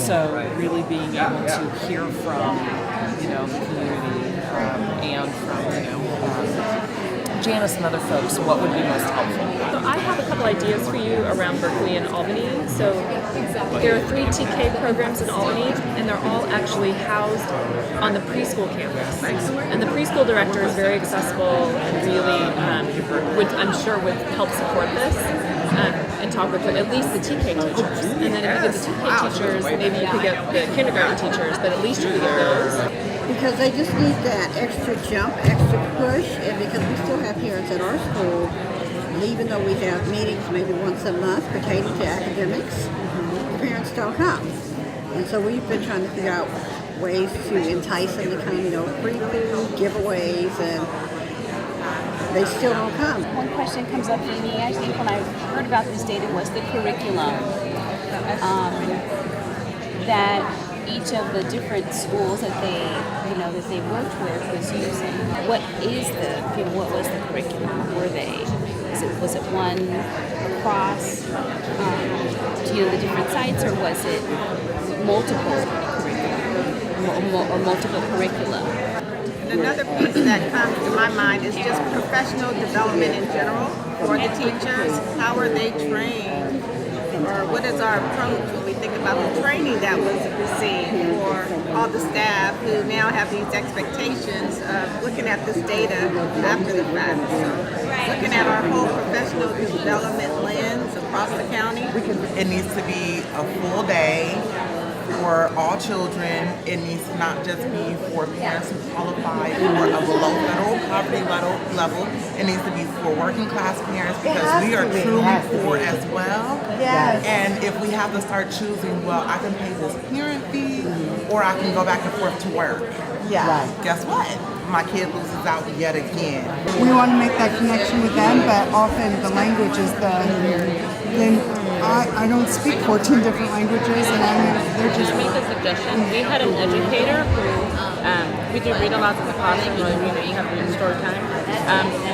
So really being able to hear from, the community and from, Janice and other folks, what would be most helpful? So I have a couple ideas for you around Berkeley and Albany. So there are 3 TK programs in Albany, and they're all actually housed on the preschool campus. And the preschool director is very accessible and really, I'm sure, would help support this and talk with at least the TK teachers. And then if you get the TK teachers, maybe you could get the kindergarten teachers, but at least you could get those. Because they just need that extra jump, extra push, and because we still have parents at our school, and even though we have meetings maybe once a month pertaining to academics, the parents don't come. And so we've been trying to figure out ways to entice them to come, free food, giveaways, and they still don't come. One question comes up for me, I think, when I heard about this data was the curriculum. That each of the different schools that they worked with was using. What was the curriculum? Was it one across the different sites, or was it multiple curriculum or multiple curricula? And another piece that comes to my mind is just professional development in general for the teachers. How are they trained? Or what is our approach when we think about the training that was received for all the staff who now have these expectations of looking at this data after the fact? So looking at our whole professional development lens across the county. It needs to be a full day for all children. It needs to not just be for parents who qualify for a below federal poverty level. It needs to be for working class parents because we are truly poor as well. Yes. And if we have to start choosing, well, I can pay this parent fee or I can go back and forth to work. Yeah. Guess what? My kid loses out yet again. We want to make that connection with them, but often the language is I don't speak 14 different languages, and they're just... Make a suggestion. We had an educator who, we did read aloud to the classroom, you have reading story time.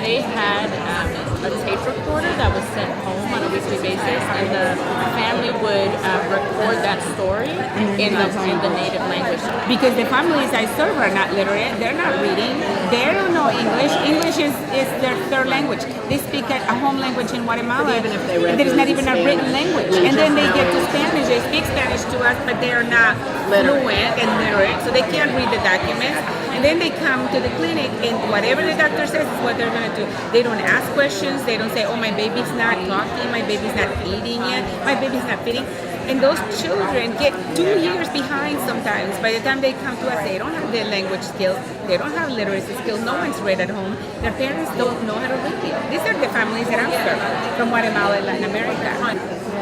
They had a tape recorder that was sent home on a weekly basis, and the family would record that story in the native language. Because the families I serve are not literate, they're not reading, they don't know English. English is their third language. They speak a home language in Guatemala. But even if they read there's not even a written language. And then they get to Spanish, they speak Spanish to us, but they are not fluent and literate, so they can't read the documents. And then they come to the clinic, and whatever the doctor says is what they're going to do. They don't ask questions. They don't say, oh, my baby's not talking, my baby's not eating yet, my baby's not feeding. And those children get 2 years behind sometimes. By the time they come to us, they don't have their language skills. They don't have literacy skills. No one's read at home. Their parents don't know how to read. These are the families that I'm serving from Guatemala and Latin America.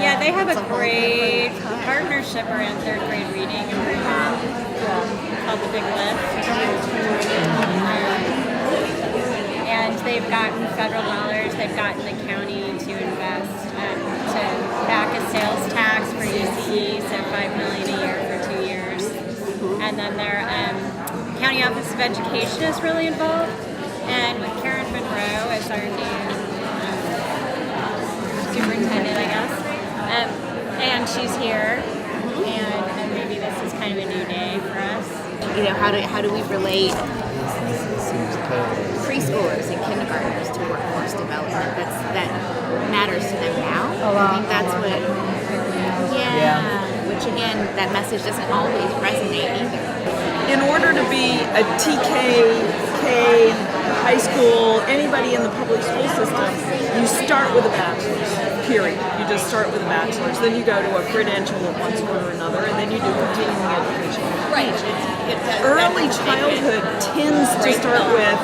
Yeah, they have a great partnership around third grade reading improvement called The Big Lift. And they've gotten federal dollars, they've gotten the county to invest to back a sales tax for UCE, so $5 million a year for 2 years. And then their county office of education is really involved, and with Karen Monroe as our new superintendent, I guess. And she's here, and maybe this is kind of a new day for us. How do we relate preschoolers and kindergartners to workforce development? That matters to them now. I think that's what. Which again, that message doesn't always resonate either. In order to be a TK, K, high school, anybody in the public school system, you start with a bachelor's, period. You just start with a bachelor's. Then you go to a credential of one sort or another, and then you do continuing education. Right. Early childhood tends to start with,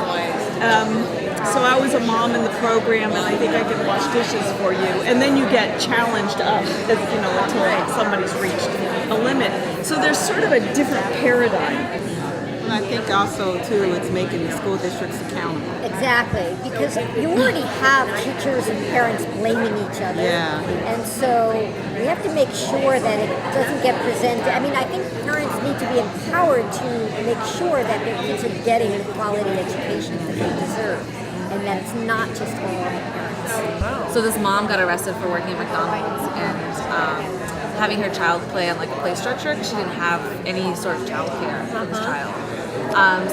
so I was a mom in the program, and I think I can wash dishes for you. And then you get challenged up, until somebody's reached a limit. So there's sort of a different paradigm. And I think also, too, it's making the school districts accountable. Exactly, because you already have teachers and parents blaming each other. Yeah. And so we have to make sure that it doesn't get presented. I mean, I think parents need to be empowered to make sure that their kids are getting the quality education that they deserve, and that it's not just all on the parents. So this mom got arrested for working at McDonald's, and having her child play on like a play structure because she didn't have any sort of child care for this child.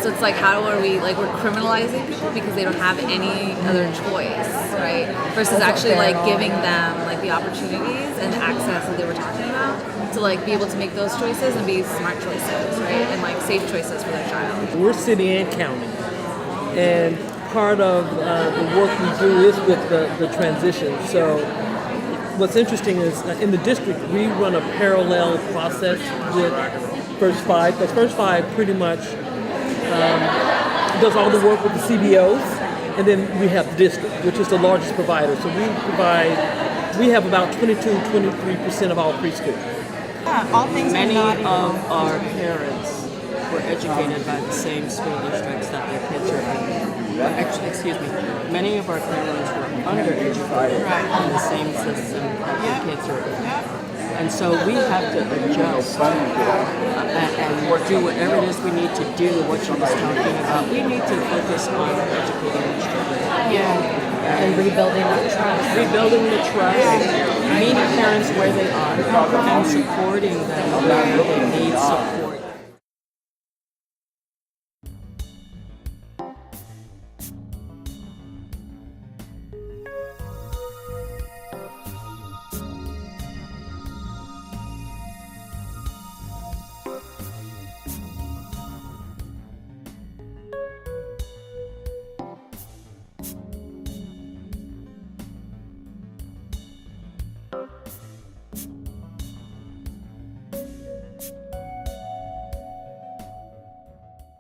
So it's like, how are we, like, we're criminalizing people because they don't have any other choice, right? Versus actually like giving them like the opportunities and the access that they were talking about to like be able to make those choices and be smart choices, right? And like safe choices for their child. We're city and county, and part of the work we do is with the transition. So what's interesting is in the district we run a parallel process with First Five, because First Five pretty much does all the work with the CBOs, and then we have the district, which is the largest provider. So we have about 23% of all preschool. Yeah, all things Many are of not our parents were educated by the same school districts that their kids are in. Actually, excuse me, many of our parents were undereducated in the same system that their kids are in. And so we have to adjust and do whatever it is we need to do, what she was talking about. We need to focus on educating the children. And rebuilding that trust. Rebuilding the trust, meeting parents where they are, and supporting them where they need support.